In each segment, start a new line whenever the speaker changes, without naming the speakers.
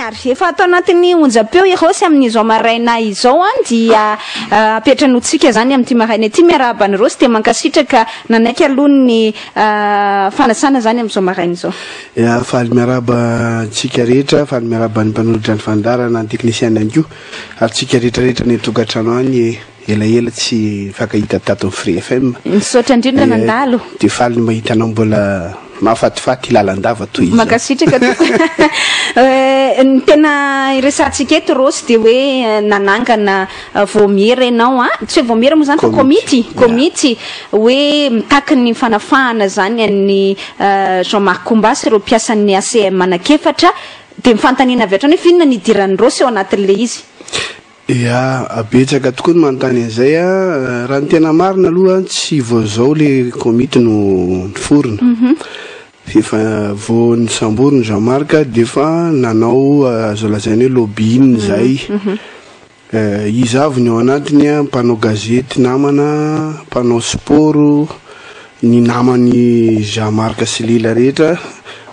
ary efa atao anatin'ny onjam-peo irosy amin'izao maraina izao dia apetranotsika zany amin'ity maraina ity miarahaba ny rosy dia mankasitraka nanaiky aloha ny fanasana zany amin'izao maraina izao.
Faly miarahaba tsika rehetra, faly miarahaba ny mpanolotra ny fandarana ny teknisiana ihany koa ary tsika rehetrarehetra ny tokantrano any elaela tsy fakahita tato Free FM.
Misaotra indrindra nandalo.
Dia faly ny mahitanao mbola mahafatifaty lalandava toy izy.
Makasitraka ny tena iresantsika eto rosy dia hoe nanangana vomiera ianao tsy hoe vomiera moa zany fa komity hoe mitaky ny fanafahana zany an'ny Jean-Marc Kombasy ireo mpiasan'ny ACM anakefatra dia mifantanina avy hatrany hoe finona ny idiran'ny rosy eo anatin'ilay izy.
Abetsaka tokoa ny manontany an'izay raha ny tena marina aloha tsy voazao le komity no forona fefa vo ny samboriny Jean-Marc dia fa nanao azo lazainy hoe lobbying zay izy avy ny ao anatiny mpanao gazety namana, mpanao sport ny namany Jean-Marc sy Lila rehetra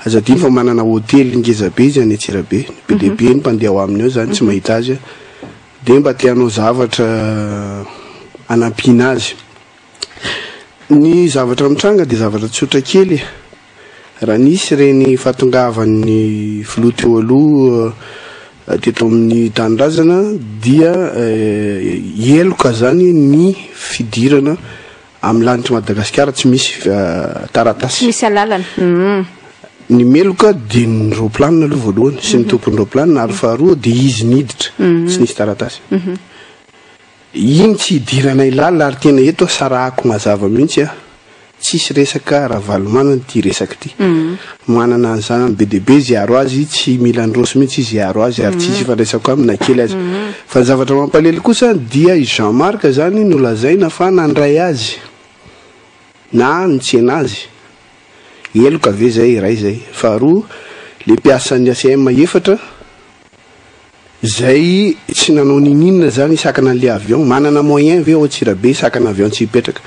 azadiny fa manana hôtely ngezabe izy any Antsirabe be lehibe ny mpandeha ao aminy ao zany tsy mahita azy dia mba tianao zavatra anampiana azy. Ny zavatra mitranga dia zavatra tsotra kely raha nisy reny fahatongavan'ny filoha teo aloha teto amin'ny tanindrazana dia eloka zany ny fidirana amin'ny lanitra Madagasikara tsy misy taratasy
misy alalana
ny meloka dia ny roplanina aloha voalohany sy ny tompony roplanina ary faharoa dia izy niditra tsy nisy taratasy iny tsy hidirana ilala ary tena eto sarahako mazava mihitsy tsisy resaka Ravalomanana ty resaka ty manana an'izany any be dehibe izy hiaro azy tsy mila ny rosy mihitsy izy hiaro azy ary tsisy ifandraisako amina kely azy fa ny zavatra mampalely kosa dia i Jean-Marc zany nolazaina fa nandray azy na nitsena azy eloka ave zay iray zay faharoa le mpiasan'ny ACM efatra zay tsy nanao ninina zany isakana an'le avion manana moyen ve ao Antsirabe isakana avion tsy hipetraka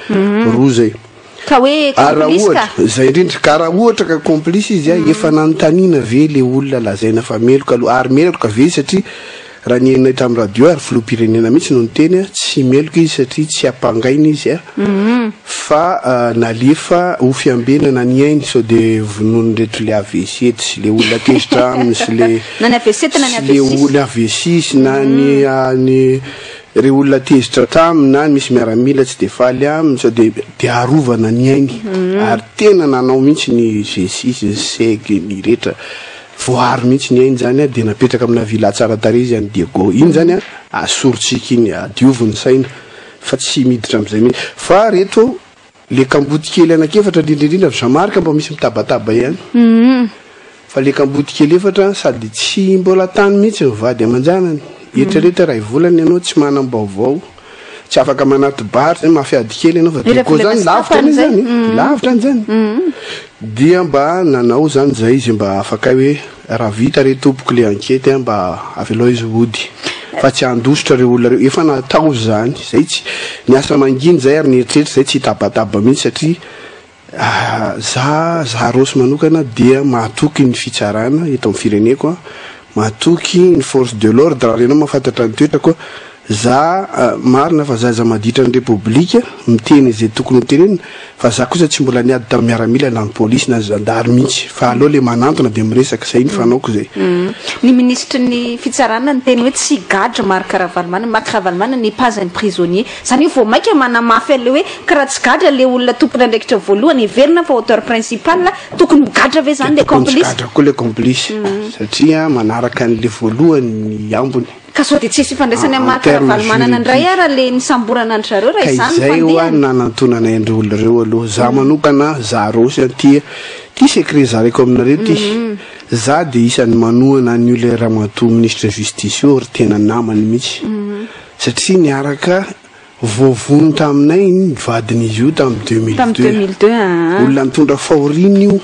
roa zay
ka hoe complice ka
zay indrindra ka raha ohatra ka complice izy efa nanontaniana ve le olona lazaina fa meloka aloha ary meloka ve satria raha ny enina hita amin'ny radio ary filoham-pirenena mihitsy no niteny tsy meloka izy satria tsy ampangaina izy fa nalefa ho fiambenana ny ainy sao dia vonoiny rehetra le AVC sy le olona tezitra aminy sy le olona AVC na ny re olona tezitra taminy na misy miaramila tsy dia faly aminy sao dia arovana ny ainy ary tena nanao mihitsy ny G6 seg ny rehetra voary mihitsy ny ainy zany dia napetraka amina vila tsara tare izy any Diego iny zany asorotsika iny adioviny saina fa tsy miditra amin'izay mihitsy fa reto le kamboty kely anakefatra indrindrindrindra Jean-Marc mba misy mitabataba ihany fa le kamboty kely efatra sady tsy mbola tany mihitsy mivady aman-janany etrarehetra raha ivolany ianao tsy manam-baovao tsy afaka manaty bary zay mafiady kely ianao fa Diego zany lavitra any zany lavitra any zany dia mba nanao zany zay izy mba afaka hoe raha vita re tompoko le ankety mba avelao izy hody fa tsy andositra reo olona reo efa natao zany zay tsy niasa manginy zay ary nieritreritry zay tsy hitabataba mihitsy satria za rosy manokana dia mahatoky ny fitsarana eto amin'ny fireneko mahatoky ny force de l'ordre raha renao mahafantatra ny toetra koa za marina fa za maditra ny repoblika miteny zay tokony ho tenenina fa za kosa tsy mbola niady tamin'ny miaramila na ny polisy na zandary mihitsy fa aleo le manantona dia miresaka zay ny fanaoko zay
ny ministre ny fitsarana ny teny hoe tsy gadra Marc Ravalomanana ny pazany prisonnier zany hoe vao maika manamafy ale hoe karaha tsy gadra le olona tompony andraikitra voalohany verina fa auteur principal tokony gadra ve zany le complice
gadra koa le complice satria manaraka an'le voalohany ny ambony
ka sao dia tsisy ifandraisany amin'ny Marc Ravalomanana indray ara le nisamborana andry zareo raha izany
izay hoa nanantonana endry olona reo aloha za manokana za rosy ty secret zareko aminareo ty za dia isan'ny manohana ny olona ramatoa ministre justice io ry tena namany mihitsy satria niaraka voavono taminay ny vadin'izy io tamin'ny 2002 olona nitondra fahoriana io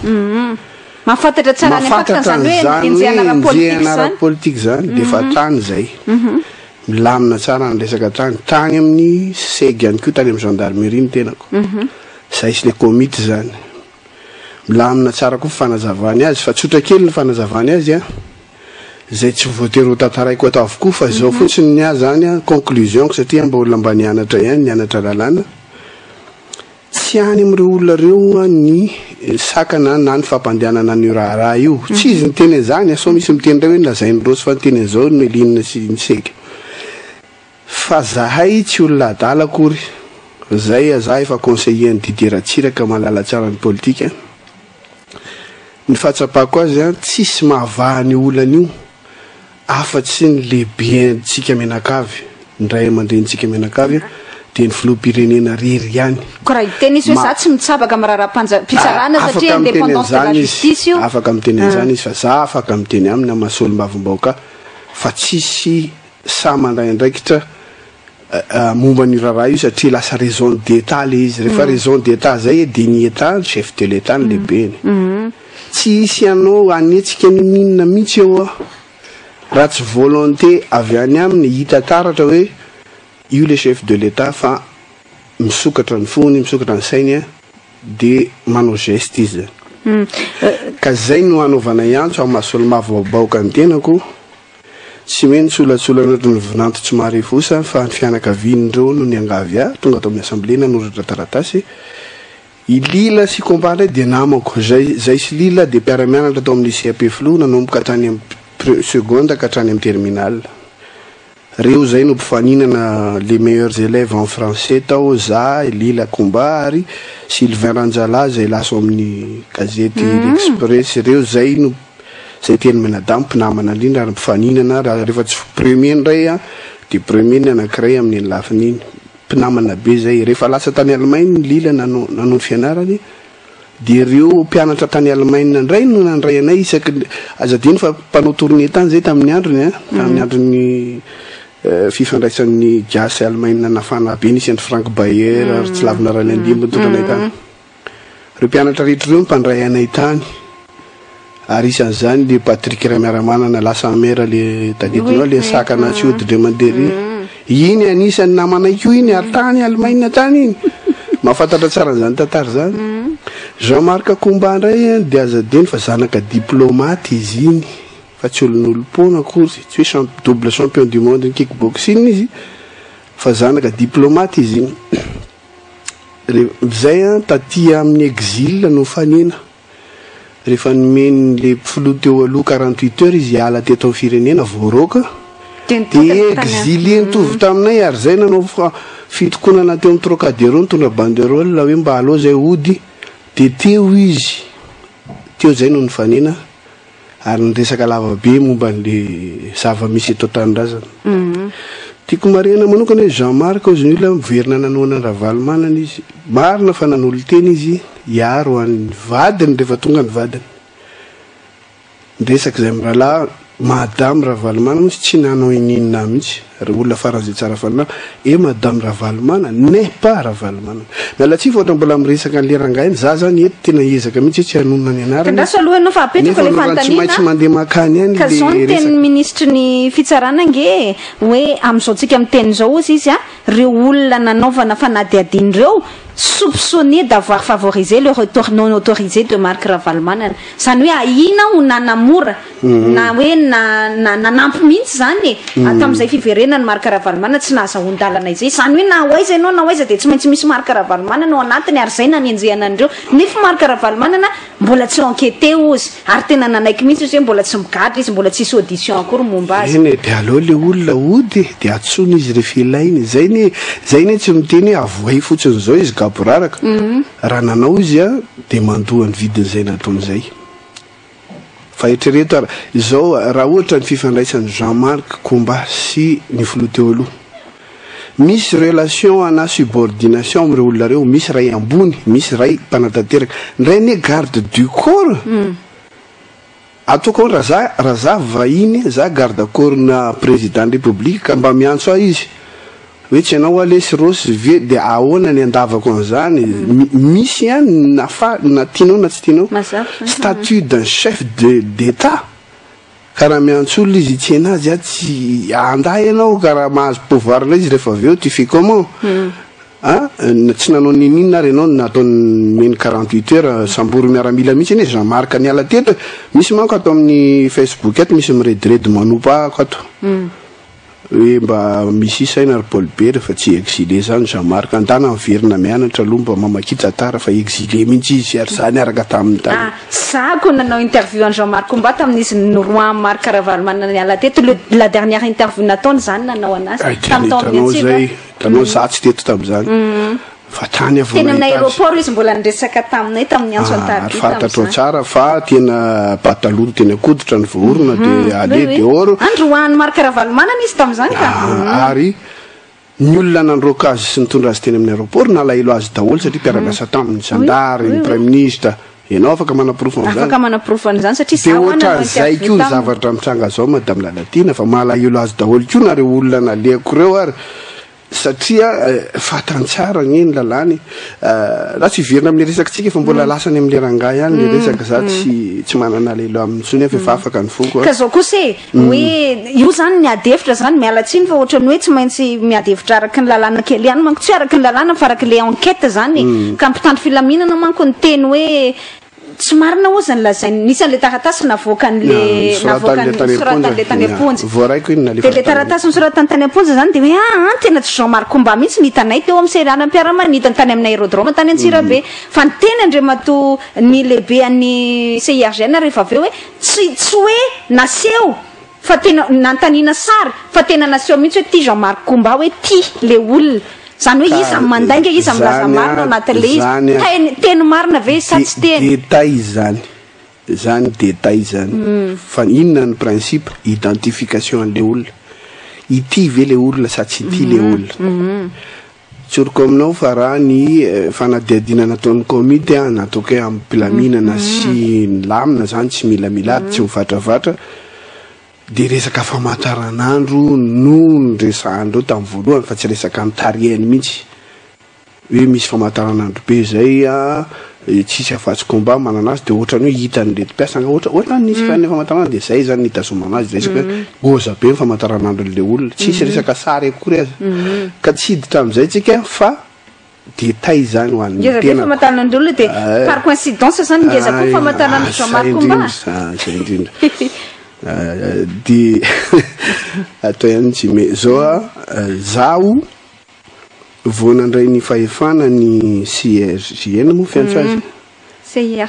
mahafantatra tsara ny fakta zany hoe enjehana
politique zany dia fa trany zay milamina tsara ny resaka trany tany amin'ny seg ihany koa tany amin'ny gendarmerie ny tenako zay sy le komity zany milamina tsara koa fanazavany azy fa tsotra kely ny fanazavany azy zay tsy voatery ho tantaraiko atao avokoa fa zao fotsiny ny azy zany conclusion satria mbola mba nianatra ihany nianatra lalàna tsy any am'ireo olona reo ny sakana na ny fampandehanana ny raharaha io tsy izy ny teny zany so misy miteny reo hoe lazainy rosy fa ny teny zao ny melinina sy niseka fa zahay tsy olona adala akory zay za efa conseiller ny dideratsiraka malala tsara ny politika ny fahatsapako azy tsisy mahavahany olana io afa-tsy ny lehibentsika menakavy ndray amandrenitsika menakavy dia ny filoham-pirenena rery ihany
ko raha iteny izy hoe za tsy mitsabaka miraram-pitsarana satria indépendance de la justice io
afaka miteny an'izany izy fa za afaka miteny aminy amasolom-bavim-baoka fa tsisy samandray ndraikitra momba ny raharaha io satria lasa raison d'état le izy rehefa raison d'état zay dia ny état chef de l'état ny lehibeny tsy isy ianao anetsika ninina mihitsy eo raha tsy volonté avy any aminy hita taratra hoe io le chef de l'état fa misokatra ny fony misokatra ny sainy dia manao geste izy ka zay no anaovana iantso amin'ny mahasolomavaobaoka ny tenako tsy hoe nitsolatsolana ny vinanto tsy mare fosa fa ny fianakavian'ireo no ny angavy tonga atao amin'ny assemblée nanoratra taratasy ilila sy combat ndray dia namako zay sy lila dia mpiara-mianatra atao amin'ny lycée AP-Flo nanomboka hatrany amin'ny seconde ka hatrany amin'ny terminal reo zay no mpifaninana les meilleurs élèves en français tao za lila combat ary Sylvain Ranjala zay laso amin'ny gazety l'Express reo zay no zay teny menadamo mpinamana indrindra ary mpifaninana raha rehefa tsy premier ndray dia premier ny anankiray amin'ny lafin'iny mpinamana be zay rehefa lasa tany Allemagne lila nanao ny fianarany dia ireo mpianatra tany Allemagne ndray no nandray anay isaky azadiny fa mpanao tournée tany zay tamin'ny androny tamin'ny androny fifandraisan'ny gasy Allemagne nafana be nisy andry Frank Bayer ary tsy lavina ray landimba nitondranay tany reo mpianatra rehetra reo mpandray anay tany ary isan'izany le Patrick Ramiaramanana lasa mera le tadidinao le sakana tsy ody Mandery iny anisany namanaiko iny ary tany Allemagne tany iny mahafantatra tsara zany tantara zany Jean-Marc Combat ndray dia azadiny fa zanaka diplomate izy iny fa tsy olon'olom-pona akory tsy hoe double champion du monde ny kickboxing izy fa zanaka diplomate izy iny zay taty amin'ny exil no fanena rehefa nomeny le filoha teo aloha 48 heures izy hiala teto amin'ny firenena voaroka dia exilé nitovy taminay ary zay nanao fitokonana teo amin'ny Trocadéro nitondra banderole hoe mba alao zay ody dia teo izy teo zay no nifanena ary niresaka lavabe momba n'le zava-misy eto an-tanindrazana tiako marina manokana hoe Jean-Marc ozy olona miverina nanoana ny Ravalomanana izy marina fa nanolo teny izy hiaro an'ny vadiny rehefa tonga ny vadiny niresaka izay mirahalahy madame Ravalomanana moa tsy nanao ininina mihitsy ary olona faran'izay tsara fanina madame Ravalomanana n'est pas Ravalomanana mialatsy ohatra mbola miresaka ny lerangainy za zany eto tena ezaka mihitsy tsy hanonona ny anarana tsy maintsy mandeha makany ihany
ka zao ny teny ministre ny fitsarana nge hoe amin'izao tsika miteny zao ozy izy reo olona nanaovana fanadiadin'ireo soupçonné d'avoir favorisé le retour non autorisé de Marc Ravalomanana zany hoe ahina ho nanamora na hoe nanampy mihitsy zany atao amin'izay fiverenany Marc Ravalomanana tsy nahazahoan-dalana izay zany hoe na hoaiza ianao na hoaiza dia tsy maintsy misy Marc Ravalomanana ao anatiny ary zay nanenjehana andreo nefa Marc Ravalomanana mbola tsy enquêté ozy ary tena nanaiky mihitsy izy hoe mbola tsy migadra izy mbola tsisy audition akory momba azy
eny dia aleo le olona ody dia atsony izy rehefa ilainy zay ne tsy miteny hoe avoay fotsiny zao izy gaboraraka raha nanao izy dia mandoha ny vidin'izay nataon'izay fa etrereto izao raha ohatra ny fifandraisan'ny Jean-Marc Combat sy ny filoha teo aloha misy relation ana subordination amin'ireo olona reo misy ray ambony misy ray mpanatanteraka ndray ne garde du corps ataoko raha za vahiny za garde corps na président de république ka mba miantso izy hoe tsy ianao alesy rosy ve dia ahoana ny andavako an'izany misy ihany na tianao na tsy tianao statut d'un chef d'état ka raha miantso olona izy tsy enazy tsy andahy ianao ka raha mahazo pouvoir izy rehefa avy eo tu fais comment tsy nanao ninina ary ianao nataony meny 48 heures sambory miaramila mihitsy iny Jean-Marc niala teto misy manko ato amin'ny Facebook eto misy miredredy manompa ako ato hoe mba misy isaina ary Paul be rehefa tsy exilé zany Jean-Marc andana miverina mianatra aloha mba mamakitra tara fa exilé mihitsy izy ary zany araka tamin'ny tany
zako nanao interview an Jean-Marc Comba tamin'izy Rouen Marc Ravalomanana niala teto la dernière interview nataony zany nanao anazy
tanao za tsy teto tamin'izany fa tany
teny amin'ny aéroport izy mbola niresaka taminay tamin'ny antso Antarctique
fantatro tsara fa tena pataloha tena koditra ny vorona de ale de oro
Rouen Marc Ravalomanana izy tamin'izany ka
ary ny olona nandroaka azy sy nitondra azy teny amin'ny aéroport nalahelo azy daholo satria mpiaragasa tamin'ny zandary ny prime ministre ianao afaka
manaprofo an'izany satria
de ohatra zay ko ny zavatra mitranga zao madame Lalatina fa malahelo azy daholo ko nareo olona naleako reo ary satria fatantsara ny lalany raha tsy verina amin'ny resakatsika fa mbola lasany amin'ny rangahy ihany le resaka za tsy manana lelo amin'ny tsony efa afaka ny foko
ka zao kosa hoe io zany miadevitra zany miala tsiny fa ohatrany hoe tsy maintsy miadevitra araky ny lalàna kely ihany manko tsy araky ny lalàna fa araky le enquête zany ka mpitandro filaminana manko ny teny hoe tsy marina ho zany lazay nisy an'le taratasy navoakan'le soratan'le tany aponjy de le taratasy nisoratany tany aponjy zany de hoe tena tsy Jean-Marc Comba mihitsy nitanay teo amin'ny seranam-piaramanidiny tany amin'ny aérodrome tany Antsirabe fa ny teny Andriamato ny lehibe an'ny CIRGN rehefa aveo hoe tsy hoe naseho fa tena nantanina sary fa tena naseho mihitsy hoe ty Jean-Marc Comba hoe ty le olona zany hoe izy mandainga izy milaza marina anatin'le izy teny marina ve sa tsy teny
zany détail zany fa inona ny principe identification an'le olona ity ve le olona sa tsy ity le olona tsoroko aminao fa raha ny fanadihadina nataon'ny comité nataoko hoe ampilaminana sy ny lamina zany tsy milamilady tsy mivatravatra de resaka famataranandro no nyresahandreo tamin'ny voalohany fa tsy resaka nitariany mihitsy hoe misy famataranandro be zay tsisy afatsy Comba manana azy de ohatrany hoe hitany reto mpiasanga ohatra nisy famataranandro de zay zany nitazomana azy resaka goza be ny famataranandro le olona tsisy resaka sary akory azy ka tsy hiditra amin'izay tsika fa détail zany ho an'ny
tena famataranandro olona de par coïncidence zany ngeza koa famataranandro Jean-Marc Comba
zay indrindra de atao ihany tsy me zao zaho voanandray ny fahefana ny CIRGN moa fiantso azy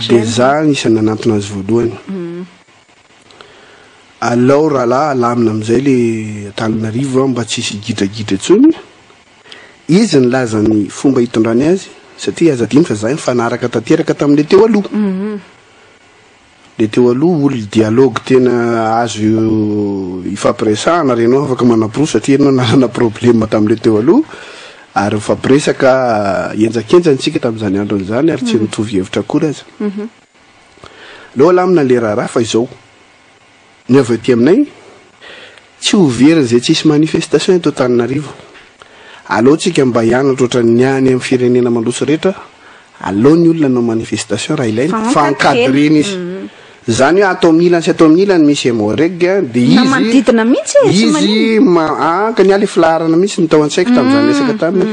de za nisy nanampina azy voalohany alao rahalahy alamina amin'izay le Antananarivo mba tsisy gidragidra tsony izy nilaza ny fomba hitondrany azy satria azadiny fa zay mifanaraka tanteraka tamin'le teo aloha le teo aloha olo dialogue tena azo ifampiresahana renao afaka manaporo satria anao nanana problème tamin'le teo aloha ary mifampiresaka enjakenjantsika tamin'izany andro an'izany ary tsy mitovy hevitra akory azy loha lamina le raharaha fa izao ny avy aty aminay tsy overiny zay tsisy manifestation eto Antananarivo aleo tsika mba hianatra ohatran'ny any amin'ny firenena mandroso rehetra aleo ny olona nanao manifestation raha ilaina fa encadrena izy zany hoe atao milany sy atao milany misy hémorragie de
manodidina mihitsy
izy ka ny aly filarana mihitsy nitao an-tsaiko tamin'izany resaka taminy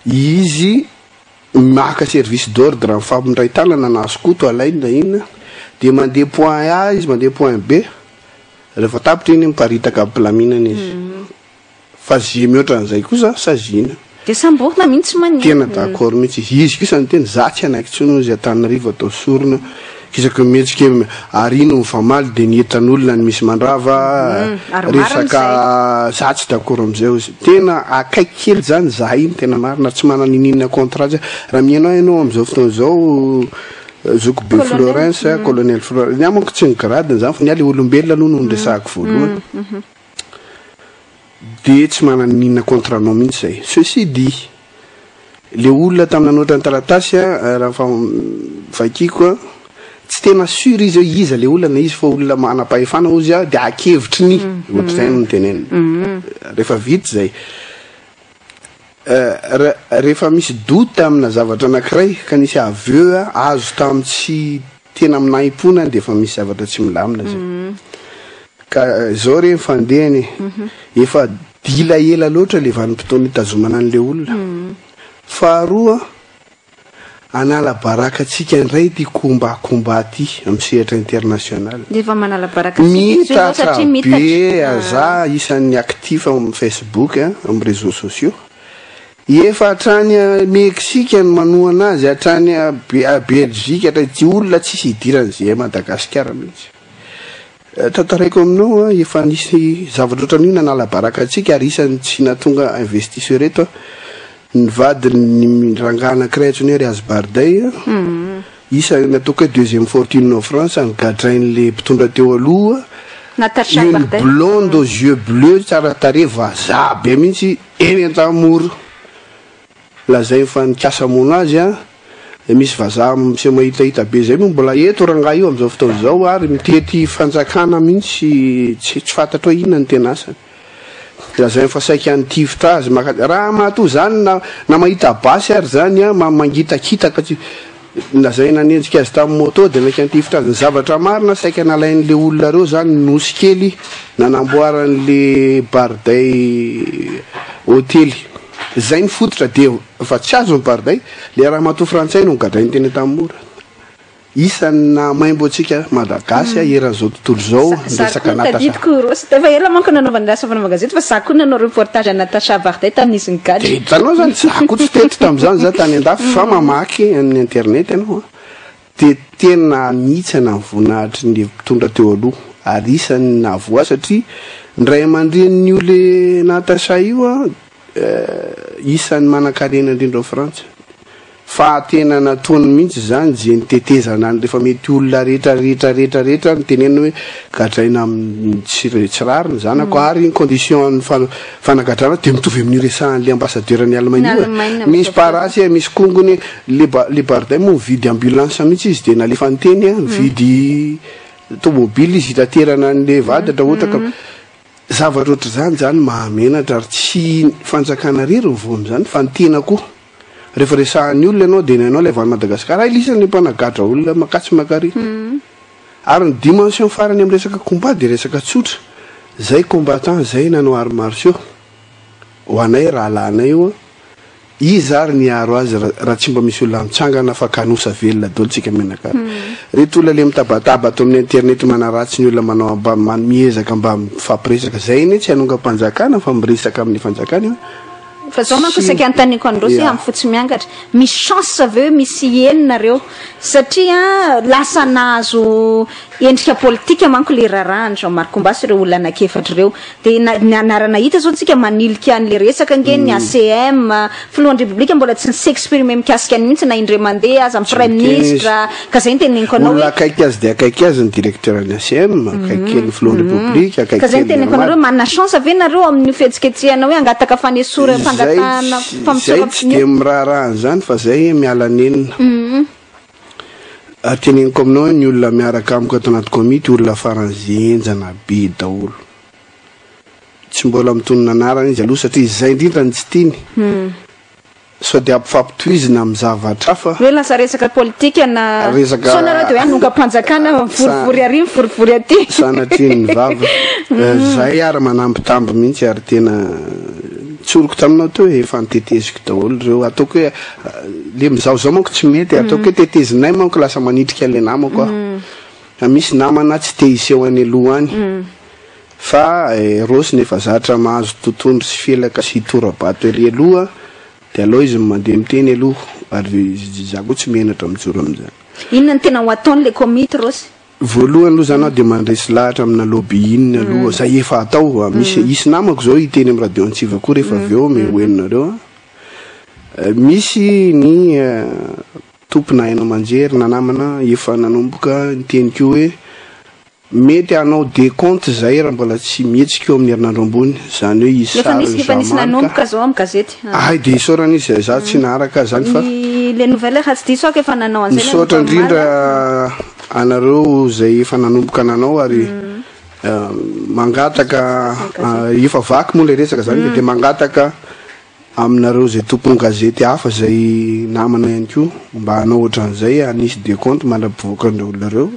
izy maka service d'ordre amin'ny fampindray tanana na azokoto alaina inona de mandeha point A izy mandeha point B rehefa tapitra iny miparitaka ampilaminana izy fa zy mihoatra an'izay kosa sazina
de samborina mihitsy mania
tena d'accord mihitsy izy kosa ny teny za tsy anaiky tsony izy Antananarivo atao sorona kisaka mihetsika arino mifamaly de nientan'olona ny misy mandrava resaka za tsy d'accord am'izay izy tena akaiky kely zany za iny tena marina tsy manana ininona contrat zay raha mianao ianao am'izao fotoana zao zoko be Florence colonel Florence ny amako tsy ny gradiny zany fa ny aly olombelona aloha no nresahako voalohany de tsy manana ininona contrat nao mihitsy zay ceci dit le olona tamin'ny nanoatra ny taratasy raha fakiko tsy tena sur izy hoe iza le olona izy fa olona manam-pahefana ozy de akevitry ny ohatr'izay no nitenena rehefa vita zay rehefa misy doute amina zavatra anankiray ka nisy aveu azo tamin'ny tsy tena minaim-pona de efa misy zavatra tsy milamina zay ka zao re mifandehany efa dila ela loatra le vanim-potoana hitazomana an'le olona faharoa anala baraka atsika indray ty kombakomba ty amin'ny sehatra international
efa manala baraka
mitatra be aza isan'ny actif amin'ny Facebook amin'ny réseaux sociaux efa hatrany Mexique no manohana azy hatrany Belgique hatrany ty olona tsisy idiran'izay Madagasikara mihitsy tataraiko aminao efa nisy zavatra ohatran'io nanala baraka atsika ary isan'ny tsy natonga investisseur eto ny vadiny rangana kreatsony hoe Asbarday isa natoka deuxième fortune en France angadrain'le mpitondra teo aloha une blonde aux yeux bleus tsara tarehy vazaha be mihitsy eny an-tamora lazay fa nikasa mona azy misy vazaha misy mahitahita be zay mbola eto rangaha io amin'izao fotoana izao ary mitety fanjakana mihitsy tsy fantatra hoe inona ny tena asany lazay fa saika antivitra azy raha mato zany na mahita basy ary zany mangitakitaka lazay nanenjika azy tamin'ny moto dia naika antivitra azy ny zavatra marina saika nalain'le olona reo zany nosy kely nanamboaran'le Barday hôtely zay ny fototra dia fa tsy azo ny Barday le raha mato frantsay no gadrainy teny tamora isan'ny namaimbo atsika Malagasy eran'izao tontolo zao resaka
efa ela manko nanaovany lasa fanao magazety fa za koa nanao reportage a Natacha Barday tamin'izy ny gady
dia hitanao zany za koa tsy teto tamin'izany za tany an-dafy fa mamaky amin'ny internet ianao dia tena mihitsy navoninahitry ny mpitondra teo aloha ary isan'ny navoa satria ndray aman-dreniny io le Natacha io isan'ny manan-karena indrindra ao Frantsa fa tena nataony mihitsy zany je nitetezana any rehefa mety olona rehetra ny tenena hoe gadraina amin'ny tsirariny zanako ary ny condition fanagadrana dia mitovy amin'ny resahan'le ambassadeur ny Allemagne io misy parasy misy kongony le Barday moa mividy ambulance mihitsy izy dia nalefa ny teny mividy tomobily izy hitaterana an'le vadatra ohatra ka zavatra ohatr' zany mahamenatra ary tsy fanjakana rery nyvoany zany fa ny tena koa rehefa resahan'ny olona ianao dia nainao ilay avany Madagasikara ilisany mpanagadra olona makatsy makary ary ny dimension farany amin'ny resaka combat dia resaka tsotra zay combattant zay nanao arts martiaux ho anay rahalanay io izy ary niaro azy raha tsy mba misy olona mitsangana fa kanosa velona daolontsika menakary reto olona le mitabataba ato amin'ny internet manaratsy ny olona manao mba miezaka mba mifampiresaka zay ne tsy hanonga-mpanjakana fa miresaka amin'ny fanjakana
fa zao manko saika antaniko andreo sy amin'ny fotsy miangatra misy chance aveo misy eninareo satria lasa nahazo endrika politika manko le raharaha Jean-Marc Combas ireo olona anakefatra ireo dia ny anarana hita zao tsika manilika an'le resaka nge ny ACM filohan'ny republika mbola tsy s'exprimer mikasika any mihitsy na indray mandeha aza amin'ny prime ministre ka zay ny teneniko anao
olona akaiky azy dia akaiky azy ny directeur ny ACM akaiky ny filohan'ny republika
ka zay ny teneniko anareo manana chance ave nareo amin'ny fihetsiketsiana hoe angataka fanesora fangatana
zay tsy dia miraharahany zany fa zay miala nenina teneniko aminao ny olona miaraka amiko ato anaty komity olona faranzenjana be daholo tsy mbola mitonona anarana izy aloha satria zay indrindra ny tsy tiany sao dia ampifampitohizina amin'ny zavatra hafa
hoe lasa resaka politika na sonareo dia hoe anonga-mpanjakana mivorivory ary mivorivory aty
sanatriny ny vava zay ary manambitamby mihitsy ary tena tsoroko taminao teo hoe efa niteteziko daholo reo ataoko hoe le mizaozao manko tsy mety ataoko hoe tetezinay manko lasa manitrika an'le namako misy namana tsy te hiseho any aloha any fa rosy nefa zatra mahazo totondro sy felaka sy torabato ery aloha dia aloha izy mandeha miteny aloha ary za koa tsy menatra mijoro amin'izany
inona ny tena ho ataon'le komity rosy
voalohany aloha zany dia mandresy lahatra amina lobby inona aloha zay efa atao misy isy namako zao hiteny amin'ny radio antsiva koa rehefa avy eo mehoeninareo misy ny tompona haino manjery na namana efa nanomboka niteniko hoe mety anao décompte zay raha mbola tsy mihetsika eo amin'ny herinandro ambony zany hoe izy
efa nisy nanomboka zao amin'ny gazety
dia isorana izy za tsy naharaka zany fa
le nouvelle raha tsy diso ako efa nanao an'izay
misaotra indrindra anareo zay efa nanomboka nanao ary mangataka efa vaky moa le resaka zany dia mangataka aminareo zay tompony gazety hafa zay namana ihany koa mba hanao ohatran'izay anisy décompte mandrapivoaka andreo olonareo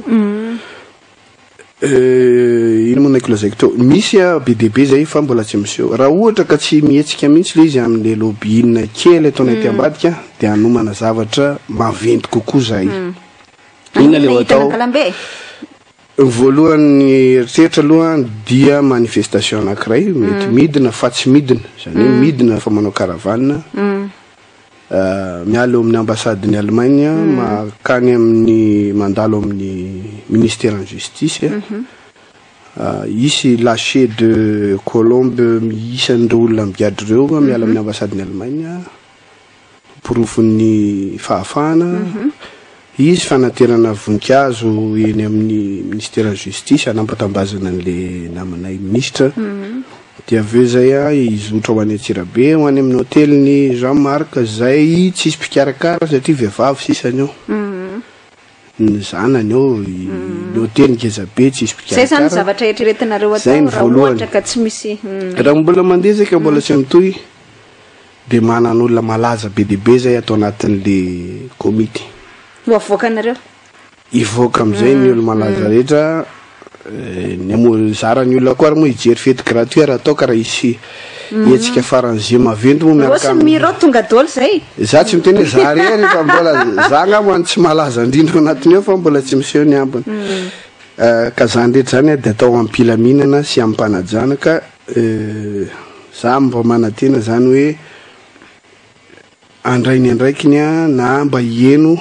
ino moa naiko lazaiko teo misy be deaibe zay fa mbola tsy miseho raha ohatra ka tsy mihetsika mihitsy le izy amin'le lobbyina kely ataonay ty ambadika dia anomana zavatra maventy kokoa zay inona le atao voalohany eritreritra aloha dia manifestation anankiray mety midina fa tsy midina zany hoe midina fa manao caravane miala eo amin'ny ambasadiny Allemagne makany amin'ny mandalo amin'ny ministère en justice isy lâché de Colombe miisan'ireo olona migadro ireo miala amin'ny ambasadiny Allemagne porofon'ny fahafahana izy fanaterana voninkazo eny amin'ny ministère en justice anampatambazana an'le namanay ministre dia aveo zay izy otra ho any Antsirabe ho any amin'ny hôteliny Jean-Marc zay tsisy mpikarakara satria vehivavy sisany eo ny zanany eo ny hôtely ngezabe tsisy mpikarakara
zay zany zavatra eritreretinareo atao raha ohatra ka tsy misy
raha mbola mandeha zay ka mbola tsy mitohy dia manan'olona malaza be deaibe zay atao anatin'le komity
avoaka anareo
ivoaka am'izay ny olo malaza rehetra ny zarany olona koa ary moa hijery fety gratuit raha atao ka raha isy etsika faran'izay maventy moa miaraka
miro tonga dolo zay
za tsy miteny hoe za rery fa mbola za ngamba any tsy malaza indrindra anatiny eo fa mbola tsy miseho ny ambiny ka zany rehetra zany dia atao ampilaminana sy ampanajana ka za mba manantena zany hoe andrainy andraikiny na mba hieno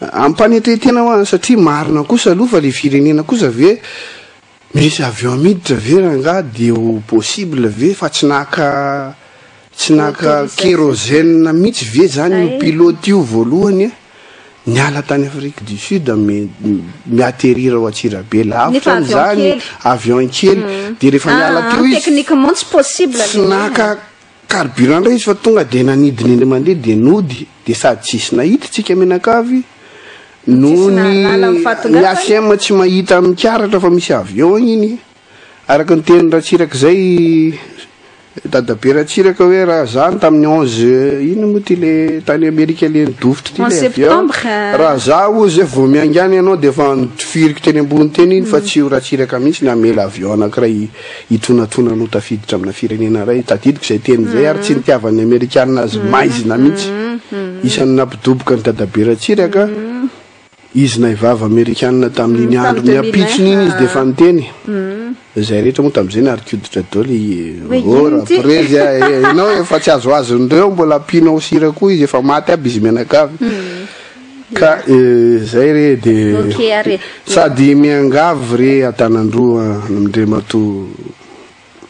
ampanetretena ho any satria marina kosa aloha fa le firenena kosa ve misy avion miditra ve ranga dia possible ve fa tsy naka kérosène mihitsy ve zany io pilote io voalohany niala tany Afrique du Sud miatterrir ao Antsirabe lavitra zany avion kely dia rehefa niala teo izy
techniquement tsy possible
tsy naka carburant izy fa tonga dia nanidiny eny mandeha dia nody dia sady tsisy nahititsika menakavy ny ACM tsy mahita mikaratra fa misy avion iny araka ny teny Ratsiraka zay dadabe Ratsiraka hoe raha zany tamin'ny 11 ino moa ty le tany Amerika le nidofitra ty le avion raha za o zay vao miangany ianao dia efa nifiriko teny ambony teny iny fa tsy ho Ratsiraka mihitsy namela avion anankiray hitonatona no tafiditra amina firenena ray tadidiko zay teny zay ary tsy nitiavan'ny Amerikanina azy maizina mihitsy isan'ny nampidoboka ny dadabe Ratsiraka izy naivava Amerikanina tamin'iny andro miapitsony iny izy dia efa niteny zay rehetra moa tamin'izay naharikiditra daoly raprezy ianao efa tsy azoazon'ireo mbola ampinao sira koa izy efa maty aby izy menakavy ka zay re dia sady miangavy re Antanandroa Andriamato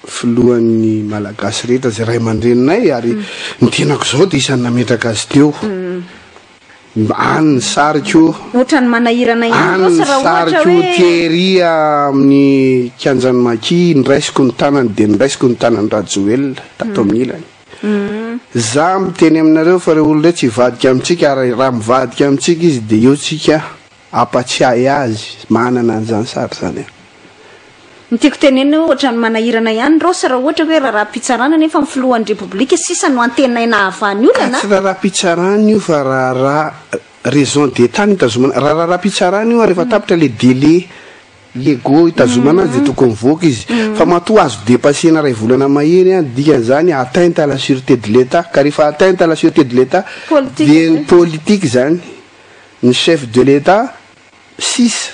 filohan'ny malagasy rehetra zay ray aman-dreninay ary ny tenako zao dia isan'ny nametraka azy teo any sariko
ohatrany manahirana
any sariko tery amin'ny Kianjany Maki niraisiko ny tanany dia niraisiko ny tanany Rajoelina tato amin'ny ilany za miteny aminareo fa reo olona tsy hivadika amintsika ary raha mivadika amintsika izy dia eo tsika apatsiahy azy manana an'izany sary zany
nitiako teneny ohatrany manahirana ihany rosa raha ohatra hoe raha-pitsarana nefa amin'ny filohan'ny repoblika sisa no antenaina avany olana
tsy raha-pitsarana io fa raha raison d'état ny itazomana raha-pitsarana io rehefa tapitra le délai légaux itazomana azy dia tokony mivoaka izy fa matoa azo dépassena ray volana mahery dikan'izany atteinte à la sûreté de l'état ka rehefa atteinte à la sûreté de l'état dia ny politique zany ny chef de l'état 6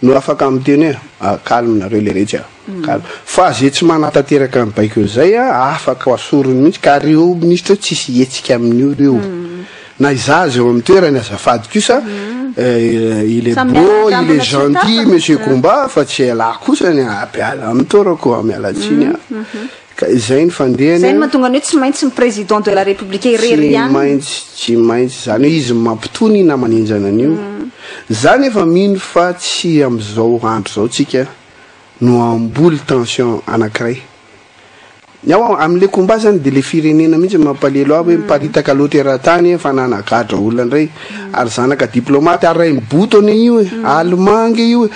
no afaka amiteny hoe calme nareo le rehetra calme fa zay tsy manatanteraka ny baiko zay afaka asorony mihitsy ka reo ministre tsisy hetsika amin'io reo na izazy eo amin'ny toerany azafady kosa il est beau il est gentil monsieur Comba fa tsy ala kosany apiala amitorako amialatsiny ka izay ny fandehany
zay mahatonga ny hoe tsy maintsy ny président de la république irery ihany
tsy maintsy zany hoe izy mampitony namanenjana an'io zany efa mino fa tsy am'izao andro zao tsika no amboly tension anankiray ao amin'le combat zany dia le firenena mihitsy mampalelo aby hoe miparitaka loatera-tany fa nanagadra olona ndray ary zanaka diplomate ary ray mibotony io allemange io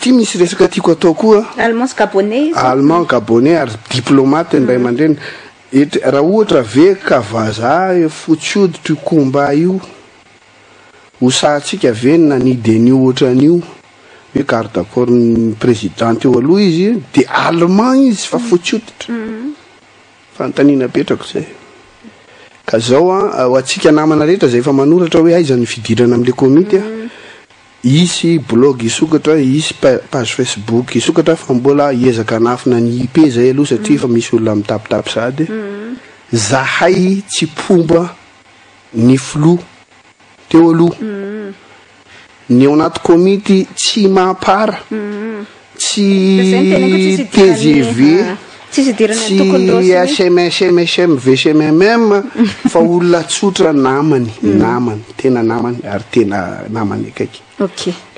ty misy resaka tiako atao koa allemand gabonais ary diplomate ndray aman-dreny raha ohatra ve kavaza fotsioditra io combat io hosatsika ve nanidy an'io ohatran'io hoe garde d'accord ny président eo aloha izy de allemand izy fa fotsiotitra fantanina petrako zay ka zao ho atsika namana rehetra zay efa manoratra hoe aiza ny fidirana am'le komity isy blog isokatra isy page Facebook isokatra fa mbola hiezaka anafina ny IP zay aloha satria fa misy olona mitapitapy sady zahay tsy pomba ny flou teo aloha ny ao anaty komity tsy mampara tsy TGV tsy SMS VCMM fa olona tsotra namany tena namany ary tena namany akaiky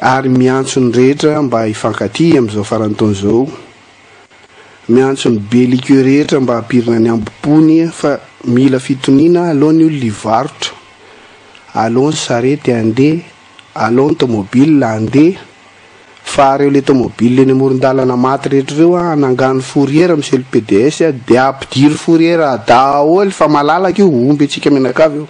ary miantso ny rehetra mba hifankaty am'izao farany taona zao miantso ny belikeo rehetra mba hampirina ny ambopony fa mila fitoniana alohan'ny olona hivarotra alohan'ny sarety andeha alohan'ny tomobile andeha fa reo le tomobile ny amoron-dalana maty rehetra reo anangano fourrière monsieur le PDS de ampidiry fourrière daholo fa malalaka io omby atsika menakavy io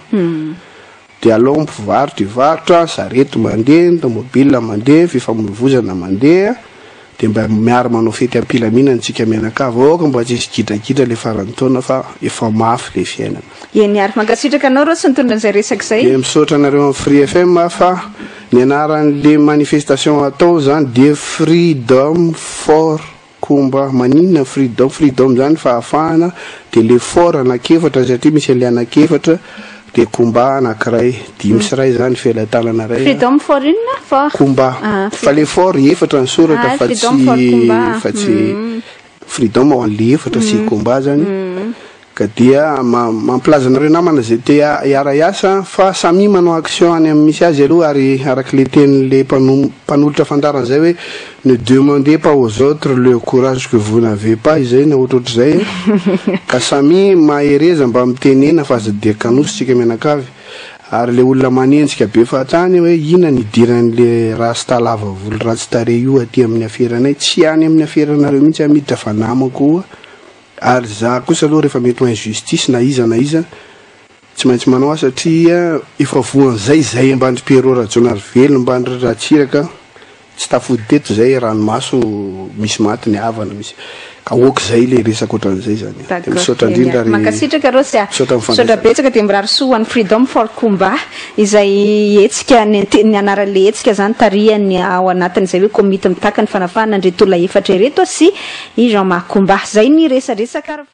de aloha mpivarotra hivarotra sarety mandeha tomobile mandeha fifamoivoizana mandeha de mba miaro manao fety ampilamina antsika menakavy aoka mba tsy isy gidrakidra le farany taona fa efa mafy le fiainana
niary mankasitraka anao rô sy nitondra an'izay resaky zay
de misaotra anareo amin'ny Free FM fa ny anaran'le manifestation atao zany de freedom for komba maninona freedom zany fahafahana de le fort anakefatra satria misy le anakefatra de komba anankiray dimy sy ray zany felatanana ray
freedom for inona for
komba fa le fort efatra ny soratra fa tsy freedom ao an'le efatra sy komba zany ka dia mampilaza anareo namana zay te hiara hiasa fa samy manao action any amin'ny misy azy aloha ary araka le tenin'le mpanolotra fandarana zay hoe ne demandez pas aux autres le courage que vous n'avez pas izay na ohatrohatr'izay ka samy mahereza mba mitenena fa aza dia kanositsika menakavy ary le olona manenjika be fatany hoe ina ny idiran'le rasta lava volo ratsy tare io aty amin'ny aferanay tsy any amin'ny aferanareo mihitsy amiditra fa namako ary za kosa aloha rehefa mety ho injustice na iza tsy maintsy manao satria efa voan'izay zay ambandry Pierrot Rajonary Velo mbandry Ratsiraka tsy tafody teto zay ranomaso misy maty ny havana misy ka oka zay le resaka ohatran'izay zany misaotra indrindra ary
mankasitraka rô sy misaotra betsaka de mirary soa ny freedom for combat izay etsika ny anaran'le etsika zany tarihany ao anatin'izay hoe komity mitaka ny fanafana ndretolona efatra ireto sy i Jean Marc Combat zay ny resaresaka